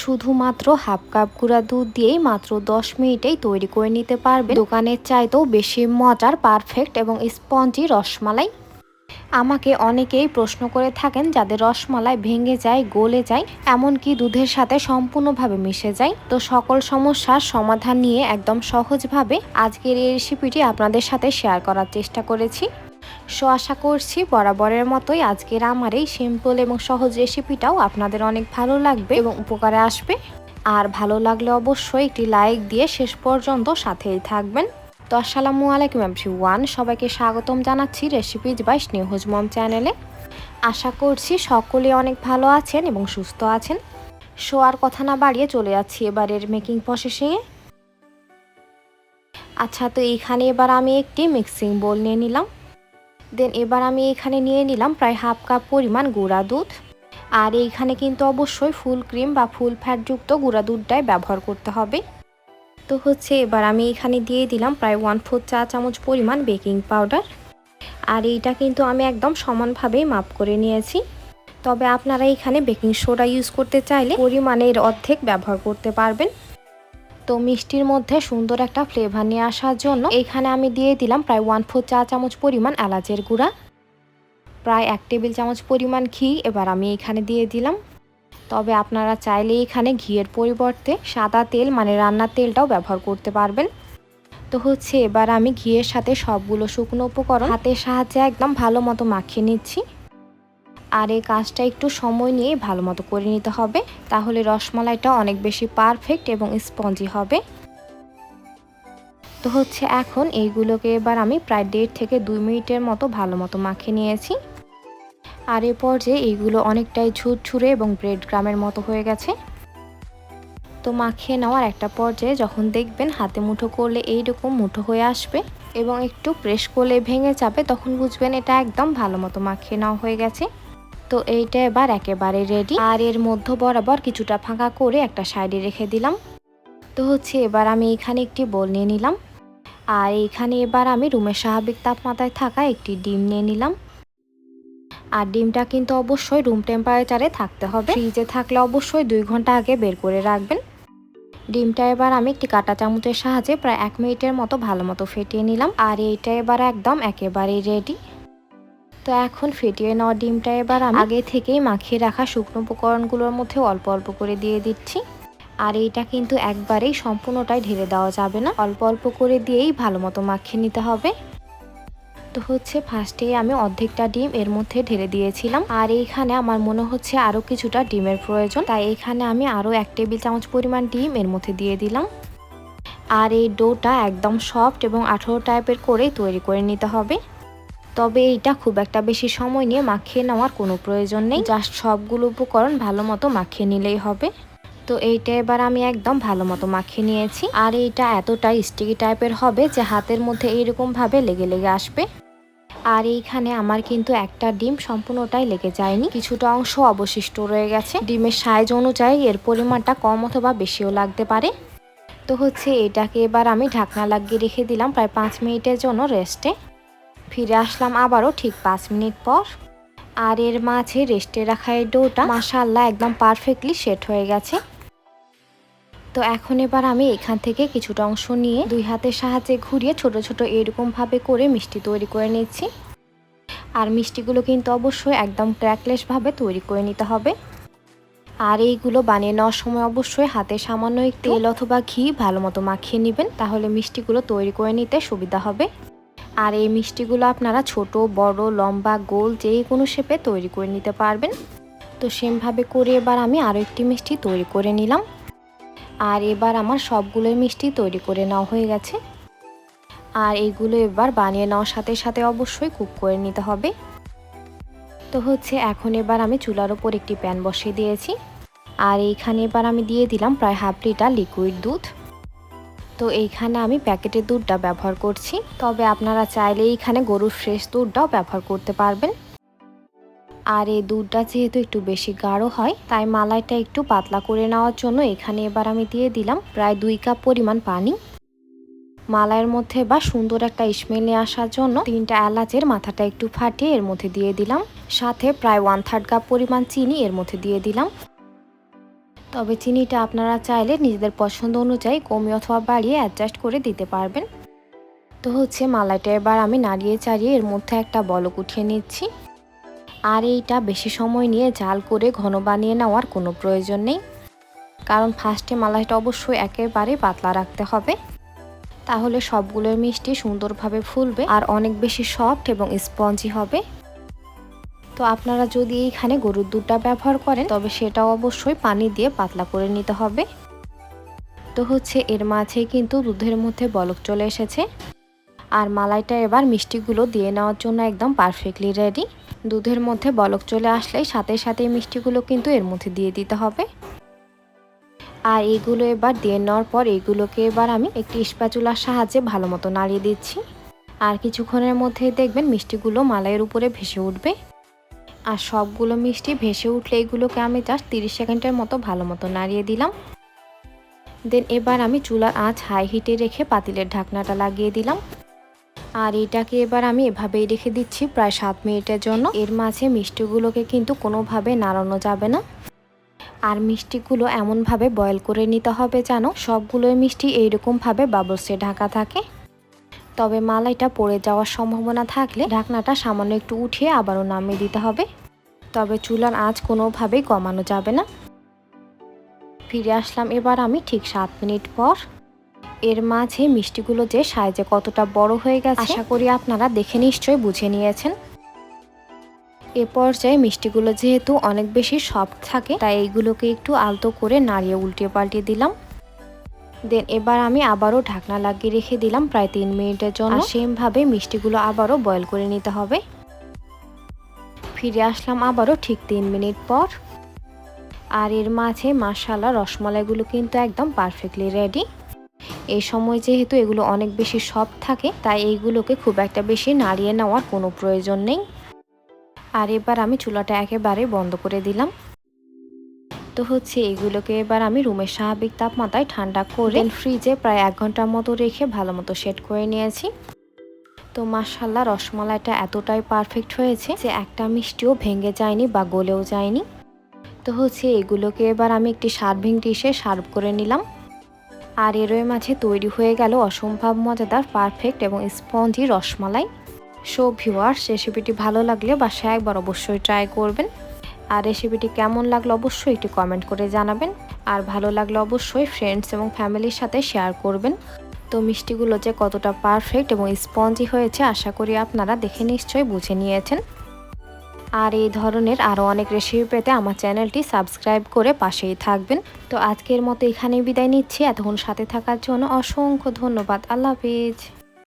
শুধুমাত্র half cup গুঁড়া দুধ দিয়েই মাত্র 10 মিনিটেই তৈরি করে নিতে পারবেন দোকানের চাইতেও বেশি মজার, পারফেক্ট এবং স্পঞ্জি রসমালাই। আমাকে অনেকেই প্রশ্ন করে থাকেন যাদের রসমালাই ভেঙে যায়, গলে যায়, এমনকি দুধের সাথে সম্পূর্ণভাবে মিশে যায়। তো সকল সমস্যার সমাধান নিয়ে একদম সহজভাবে আজকের এই রেসিপিটি আপনাদের সাথে শেয়ার করার চেষ্টা করেছি। সো আশা করছি বরাবরের মতোই আজকের আমার এই সিম্পল এবং সহজ রেসিপিটাও আপনাদের অনেক ভালো লাগবে এবং উপকারে আসবে। আর ভালো লাগলে অবশ্যই একটি লাইক দিয়ে শেষ পর্যন্ত সাথেই থাকবেন। তো আসসালামু আলাইকুম এভরিওয়ান, সবাইকে স্বাগতম জানাচ্ছি রেসিপিজ বাই স্নেহজ মম চ্যানেলে। আশা করছি সকলে অনেক ভালো আছেন এবং সুস্থ আছেন। সো আর কথা না বাড়িয়ে চলে যাচ্ছি এবারের মেকিং প্রসেসিংয়ে। আচ্ছা, তো এইখানে এবার আমি একটি মিক্সিং বোল নিয়ে নিলাম। দেন এবার আমি এখানে নিয়ে নিলাম প্রায় হাফ কাপ পরিমাণ গুঁড়া দুধ। আর এইখানে কিন্তু অবশ্যই ফুল ক্রিম বা ফুল ফ্যাটযুক্ত গুঁড়া দুধটাই ব্যবহার করতে হবে। তো এবার আমি এখানে দিয়ে দিলাম প্রায় 1/4 চা চামচ পরিমাণ বেকিং পাউডার। আর এইটা কিন্তু আমি একদম সমানভাবেই মাপ করে নিয়েছি। তবে আপনারা এখানে বেকিং সোডা ইউজ করতে চাইলে পরিমাণের অর্ধেক ব্যবহার করতে পারবেন। তো মিষ্টির মধ্যে সুন্দর একটা ফ্লেভার নিয়ে আসার জন্য এখানে আমি দিয়ে দিলাম প্রায় 1/4 চা চামচ পরিমাণ এলাচের গুঁড়া, প্রায় 1 টেবিল চামচ পরিমাণ ঘি এবার আমি এখানে দিয়ে দিলাম। তবে আপনারা চাইলে এখানে ঘিয়ের পরিবর্তে সাদা তেল মানে রান্নার তেলটাও ব্যবহার করতে পারবেন। তো এবার আমি ঘিয়ের সাথে সবগুলো শুকনো উপকরণ হাতের সাহায্যে একদম ভালো মতো মাখিয়ে নিচ্ছি। আর এই কাজটা একটু সময় নিয়ে ভালো মতো করে নিতে হবে, তাহলে রসমালাইটা অনেক বেশি পারফেক্ট এবং স্পঞ্জি হবে। তো এখন এইগুলোকে এবার আমি প্রায় 1.5 থেকে 2 মিনিটের মতো ভালো মতো মাখিয়ে নিয়েছি। আর এই পর্যায়ে এইগুলো অনেকটাই ঝুরঝুরে এবং ব্রেড ক্রামের মতো হয়ে গেছে। তো মাখিয়ে নেওয়ার একটা পর্যায়ে যখন দেখবেন হাতে মুঠো করলে এইরকম মুঠো হয়ে আসবে এবং একটু প্রেস করলে ভেঙে যাবে, তখন বুঝবেন এটা একদম ভালো মতো মাখিয়ে নেওয়া হয়ে গেছে। তো এইটা এবার একেবারে রেডি। আর এর মধ্য বরাবর কিছুটা ফাঁকা করে একটা সাইডে রেখে দিলাম। তো এবার আমি এখানে একটি বোল নিয়ে নিলাম। আর এইখানে এবার আমি রুমের স্বাভাবিক তাপমাত্রায় থাকা একটি ডিম নিয়ে নিলাম। আর ডিমটা কিন্তু অবশ্যই রুম টেম্পারেচারে থাকতে হবে। ফ্রিজে থাকলে অবশ্যই 2 ঘন্টা আগে বের করে রাখবেন। ডিমটা এবার আমি একটি কাঁটা চামচের সাহায্যে প্রায় 1 মিনিটের মতো ভালো মতো ফেটিয়ে নিলাম। আর এইটা এবার একদম একেবারেই রেডি। তো এখন ফেটিয়ে নেওয়া ডিমটা এবার আমি আগে থেকেই মাখিয়ে রাখা শুকনো উপকরণগুলোর মধ্যে অল্প অল্প করে দিয়ে দিচ্ছি। আর এইটা কিন্তু একবারেই সম্পূর্ণটাই ঢেলে দেওয়া যাবে না, অল্প অল্প করে দিয়েই ভালো মতো মাখিয়ে নিতে হবে। তো ফার্স্টে আমি অর্ধেকটা ডিম এর মধ্যে ঢেলে দিয়েছিলাম। আর এইখানে আমার মনে হচ্ছে আরও কিছুটা ডিমের প্রয়োজন, তাই এখানে আমি আরও 1 টেবিল চামচ পরিমাণ ডিম এর মধ্যে দিয়ে দিলাম। আর এই ডোটা একদম সফট এবং আঠালো টাইপের করেই তৈরি করে নিতে হবে। তবে এইটা খুব একটা বেশি সময় নিয়ে মাখিয়ে নেওয়ার কোনো প্রয়োজন নেই, জাস্ট সবগুলো উপকরণ ভালো মতো মাখিয়ে নিলেই হবে। তো এইটা এবার আমি একদম ভালো মতো মাখিয়ে নিয়েছি। আর এইটা এতটাই স্টিকি টাইপের হবে যে হাতের মধ্যে এইরকমভাবে লেগে লেগে আসবে। আর এইখানে আমার কিন্তু একটা ডিম সম্পূর্ণটাই লেগে যায়নি, কিছুটা অংশ অবশিষ্ট রয়ে গেছে। ডিমের সাইজ অনুযায়ী এর পরিমাণটা কম অথবা বেশিও লাগতে পারে। তো এটাকে এবার আমি ঢাকনা লাগিয়ে রেখে দিলাম প্রায় 5 মিনিটের জন্য রেস্টে। ফিরে আসলাম আবারও ঠিক 5 মিনিট পর। আর এর মাঝে রেস্টে রাখা এই ডোটা মাশাআল্লাহ একদম পারফেক্টলি সেট হয়ে গেছে। তো এখন এবার আমি এখান থেকে কিছুটা অংশ নিয়ে 2 হাতের সাহায্যে ঘুরিয়ে ছোট ছোট এরকমভাবে করে মিষ্টি তৈরি করে নিচ্ছি। আর মিষ্টিগুলো কিন্তু অবশ্যই একদম ক্র্যাকলেসভাবে তৈরি করে নিতে হবে। আর এইগুলো বানিয়ে নেওয়ার সময় অবশ্যই হাতে সামান্য একটু তেল অথবা ঘি ভালো মতো মাখিয়ে নেবেন, তাহলে মিষ্টিগুলো তৈরি করে নিতে সুবিধা হবে। আর এই মিষ্টিগুলো আপনারা ছোট, বড়, লম্বা, গোল যে কোনো শেপে তৈরি করে নিতে পারবেন। তো সেমভাবে করে এবার আমি আরও একটি মিষ্টি তৈরি করে নিলাম। আর এবার আমার সবগুলো মিষ্টি তৈরি করে নেওয়া হয়ে গেছে। আর এইগুলো এবার বানিয়ে নেওয়ার সাথে সাথে অবশ্যই কুক করে নিতে হবে। তো এখন এবার আমি চুলার ওপর একটি প্যান বসিয়ে দিয়েছি। আর এইখানে এবার আমি দিয়ে দিলাম প্রায় হাফ লিটার লিকুইড দুধ। তো এইখানে আমি প্যাকেটের দুধটা ব্যবহার করছি, তবে আপনারা চাইলে এইখানে গরুর ফ্রেশ দুধটাও ব্যবহার করতে পারবেন। আর এই দুধটা যেহেতু একটু বেশি গাঢ় হয়, তাই মালাইটা একটু পাতলা করে নেওয়ার জন্য এখানে এবার আমি দিয়ে দিলাম প্রায় 2 কাপ পরিমাণ পানি। মালাইয়ের মধ্যে বা সুন্দর একটা স্মেল নিয়ে আসার জন্য 3টা এলাচের মাথাটা একটু ফাটিয়ে এর মধ্যে দিয়ে দিলাম, সাথে প্রায় 1/3 কাপ পরিমাণ চিনি এর মধ্যে দিয়ে দিলাম। তবে চিনিটা আপনারা চাইলে নিজেদের পছন্দ অনুযায়ী কমিয়ে অথবা বাড়িয়ে অ্যাডজাস্ট করে দিতে পারবেন। তো হচ্ছে মালাইটা এবার আমি নাড়িয়ে চাড়িয়ে এর মধ্যে একটা বলক উঠিয়ে নিচ্ছি। আর এইটা বেশি সময় নিয়ে জাল করে ঘন বানিয়ে নেওয়ার কোনো প্রয়োজন নেই, কারণ ফার্স্টে মালাইটা অবশ্যই একেবারে পাতলা রাখতে হবে, তাহলে সবগুলো মিষ্টি সুন্দরভাবে ফুলবে আর অনেক বেশি সফট এবং স্পঞ্জি হবে। তো আপনারা যদি এইখানে গরুর দুধটা ব্যবহার করেন তবে সেটাও অবশ্যই পানি দিয়ে পাতলা করে নিতে হবে। তো হচ্ছে এর মাঝে কিন্তু দুধের মধ্যে বলক চলে এসেছে আর মালাইটা এবার মিষ্টিগুলো দিয়ে নেওয়ার জন্য একদম পারফেক্টলি রেডি। দুধের মধ্যে বলক চলে আসলে সাথে সাথে মিষ্টিগুলো কিন্তু এর মধ্যে দিয়ে দিতে হবে। আর এইগুলো এবার দিয়ে নেওয়ার পর এইগুলোকে এবার আমি একটি স্প্যাচুলার সাহায্যে ভালো মতো নাড়িয়ে দিচ্ছি। আর কিছুক্ষণের মধ্যেই দেখবেন মিষ্টিগুলো মালাইয়ের উপরে ভেসে উঠবে। আর সবগুলো মিষ্টি ভেসে উঠলে এগুলোকে আমি জাস্ট 30 সেকেন্ডের মতো ভালো মতো নাড়িয়ে দিলাম। দেন এবার আমি চুলার আঁচ হাই হিটে রেখে পাতিলের ঢাকনাটা লাগিয়ে দিলাম। আর এটাকে এবার আমি এভাবেই রেখে দিচ্ছি প্রায় 7 মিনিটের জন্য। এর মাঝে মিষ্টিগুলোকে কিন্তু কোনোভাবে নাড়ানো যাবে না। আর মিষ্টিগুলো এমনভাবে বয়েল করে নিতে হবে যেন সবগুলো মিষ্টি এইরকমভাবে বাবলসে ঢাকা থাকে। তবে মালাইটা পড়ে যাওয়ার সম্ভাবনা থাকলে ঢাকনাটা সামান্য একটু উঠিয়ে আবারও নামিয়ে দিতে হবে। তবে চুলার আঁচ কোনোভাবেই কমানো যাবে না। ফিরে আসলাম এবার আমি ঠিক 7 মিনিট পর। এর মাঝে মিষ্টিগুলো যে সাইজে কতটা বড় হয়ে গেছে আশা করি আপনারা দেখে নিশ্চয়ই বুঝে নিয়েছেন। এ পর্যায়ে মিষ্টিগুলো যেহেতু অনেক বেশি সফট থাকে তাই এইগুলোকে একটু আলতো করে নাড়িয়ে উল্টিয়ে পাল্টিয়ে দিলাম। দেন এবার আমি আবারও ঢাকনা লাগিয়ে রেখে দিলাম প্রায় 3 মিনিটের জন্য। সেমভাবে মিষ্টিগুলো আবারও বয়েল করে নিতে হবে। ফিরে আসলাম আবারও ঠিক 3 মিনিট পর। আর এর মাঝে মাশাআল্লাহ রসমালাইগুলো কিন্তু একদম পারফেক্টলি রেডি। এই সময় যেহেতু এগুলো অনেক বেশি সফট থাকে তাই এইগুলোকে খুব একটা বেশি নাড়িয়ে নেওয়ার কোনো প্রয়োজন নেই। আর এবার আমি চুলাটা একেবারে বন্ধ করে দিলাম। তো হচ্ছে এগুলোকে এবার আমি রুমের স্বাভাবিক তাপমাত্রায় ঠান্ডা করে ফ্রিজে প্রায় 1 ঘন্টার মতো রেখে ভালো মতো সেট করে নিয়েছি। তো মাশাআল্লাহ রসমালাইটা এতটাই পারফেক্ট হয়েছে যে একটা মিষ্টিও ভেঙে যায়নি বা গলেও যায়নি। তো হচ্ছে এগুলোকে এবার আমি একটি সার্ভিং ডিশে সার্ভ করে নিলাম। আর এর মাঝে তৈরি হয়ে গেল অসম্ভব মজাদার পারফেক্ট এবং স্পঞ্জি রসমালাই। সো ভিউয়ার্স, রেসিপিটি ভালো লাগলে বাসায় একবার অবশ্যই ট্রাই করবেন। আর রেসিপিটি কেমন লাগলো অবশ্যই একটু কমেন্ট করে জানাবেন। আর ভালো লাগলে অবশ্যই ফ্রেন্ডস এবং ফ্যামিলির সাথে শেয়ার করবেন। তো মিষ্টিগুলো যে কতটা পারফেক্ট এবং স্পঞ্জি হয়েছে আশা করি আপনারা দেখে নিশ্চয়ই বুঝে নিয়েছেন। আর এই ধরনের আরও অনেক রেসিপি পেতে আমার চ্যানেলটি সাবস্ক্রাইব করে পাশেই থাকবেন। তো আজকের মতো এখানেই বিদায় নিচ্ছি। এতক্ষণ সাথে থাকার জন্য অসংখ্য ধন্যবাদ। আল্লাহ হাফেজ।